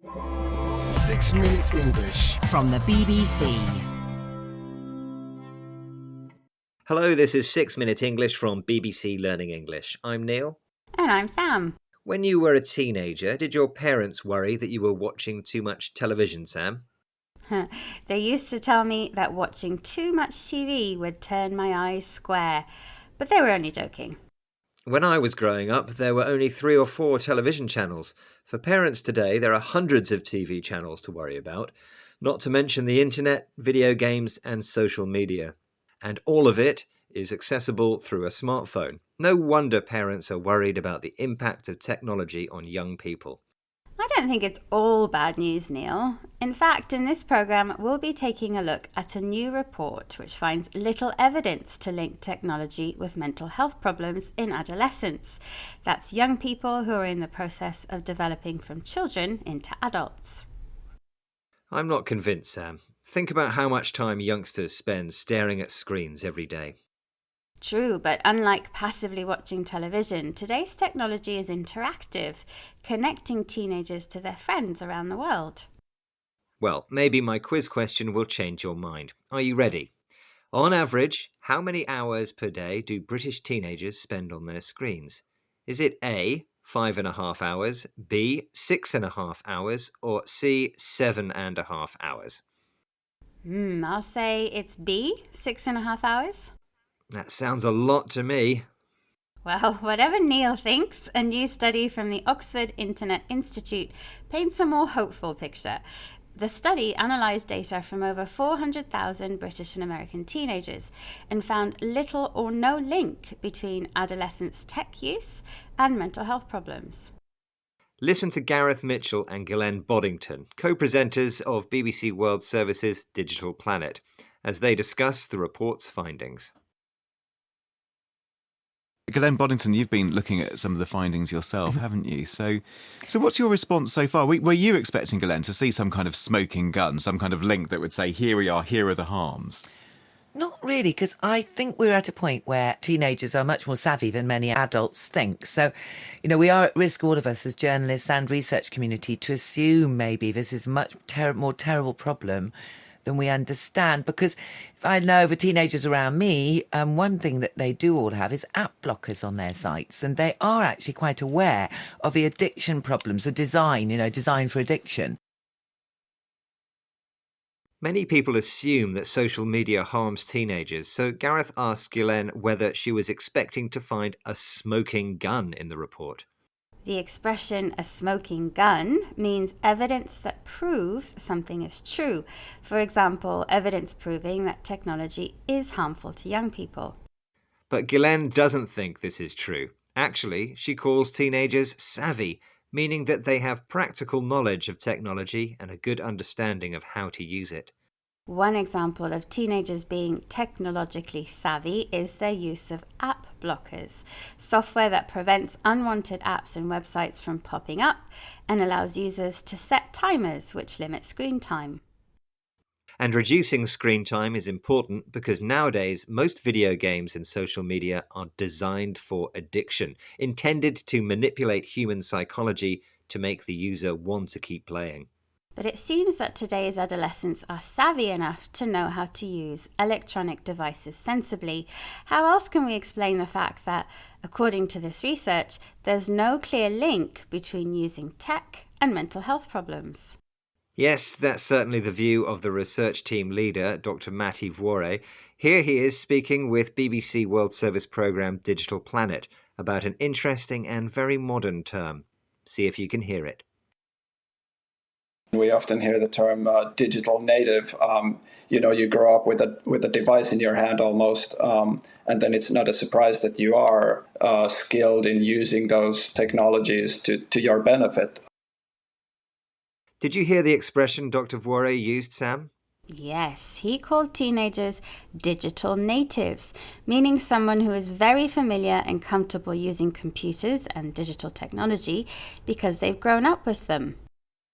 6-Minute English from the BBC. Hello, this is 6-Minute English from BBC Learning English. I'm Neil. And I'm Sam. When you were a teenager, did your parents worry that you were watching too much television, Sam? They used to tell me that watching too much TV would turn my eyes square, but they were only joking. When I was growing up, there were only 3 or 4 television channels. For parents today, there are hundreds of TV channels to worry about, not to mention the internet, video games and social media. And all of it is accessible through a smartphone. No wonder parents are worried about the impact of technology on young people. I don't think it's all bad news, Neil. In fact, in this programme, we'll be taking a look at a new report which finds little evidence to link technology with mental health problems in adolescence. That's young people who are in the process of developing from children into adults. I'm not convinced, Sam. Think about how much time youngsters spend staring at screens every day. True, but unlike passively watching television, today's technology is interactive, connecting teenagers to their friends around the world. Well, maybe my quiz question will change your mind. Are you ready? On average, how many hours per day do British teenagers spend on their screens? Is it A, 5.5 hours, B, 6.5 hours, or C, 7.5 hours? I'll say it's B, 6.5 hours. That sounds a lot to me. Well, whatever Neil thinks, a new study from the Oxford Internet Institute paints a more hopeful picture. The study analysed data from over 400,000 British and American teenagers and found little or no link between adolescents' tech use and mental health problems. Listen to Gareth Mitchell and Glenn Boddington, co-presenters of BBC World Service's Digital Planet, as they discuss the report's findings. Glenn Boddington, you've been looking at some of the findings yourself, haven't you? So what's your response so far? Were you expecting, Glenn, to see some kind of smoking gun, some kind of link that would say, here we are, here are the harms? Not really, because I think we're at a point where teenagers are much more savvy than many adults think. So, we are at risk, all of us as journalists and research community, to assume maybe this is a much more terrible problem than we understand. Because if I know the teenagers around me, one thing that they do all have is app blockers on their sites. And they are actually quite aware of the addiction problems, the design for addiction. Many people assume that social media harms teenagers, so Gareth asked Ghislaine whether she was expecting to find a smoking gun in the report. The expression "a smoking gun" means evidence that proves something is true. For example, evidence proving that technology is harmful to young people. But Ghislaine doesn't think this is true. Actually, she calls teenagers savvy, meaning that they have practical knowledge of technology and a good understanding of how to use it. One example of teenagers being technologically savvy is their use of app blockers, software that prevents unwanted apps and websites from popping up and allows users to set timers which limit screen time. And reducing screen time is important because nowadays most video games and social media are designed for addiction, intended to manipulate human psychology to make the user want to keep playing. But it seems that today's adolescents are savvy enough to know how to use electronic devices sensibly. How else can we explain the fact that, according to this research, there's no clear link between using tech and mental health problems? Yes, that's certainly the view of the research team leader, Dr. Matt Ivoire. Here he is speaking with BBC World Service programme Digital Planet about an interesting and very modern term. See if you can hear it. We often hear the term digital native. You grow up with a device in your hand almost, and then it's not a surprise that you are skilled in using those technologies to your benefit. Did you hear the expression Dr. Ivoire used, Sam? Yes, he called teenagers digital natives, meaning someone who is very familiar and comfortable using computers and digital technology because they've grown up with them.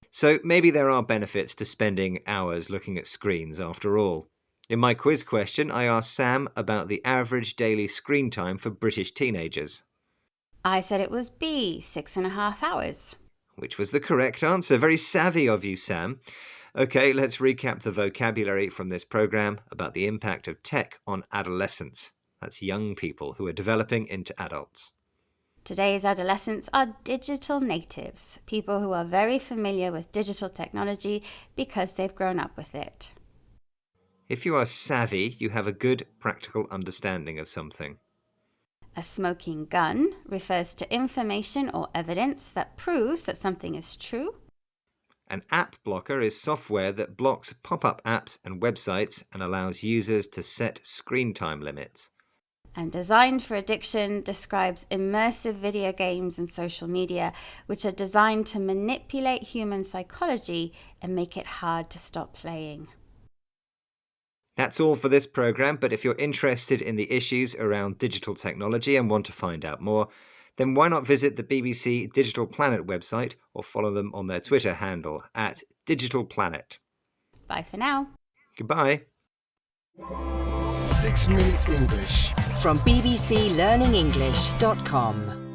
So maybe there are benefits to spending hours looking at screens after all. In my quiz question, I asked Sam about the average daily screen time for British teenagers. I said it was B, 6.5 hours. which was the correct answer. Very savvy of you, Sam. Okay, let's recap the vocabulary from this program about the impact of tech on adolescents. That's young people who are developing into adults. Today's adolescents are digital natives, people who are very familiar with digital technology because they've grown up with it. If you are savvy, you have a good practical understanding of something. A smoking gun refers to information or evidence that proves that something is true. An app blocker is software that blocks pop-up apps and websites and allows users to set screen time limits. And Designed for Addiction describes immersive video games and social media, which are designed to manipulate human psychology and make it hard to stop playing. That's all for this program, but if you're interested in the issues around digital technology and want to find out more, then why not visit the BBC Digital Planet website or follow them on their Twitter handle @Digital Planet. Bye for now. Goodbye. 6 Minute English from bbclearningenglish.com.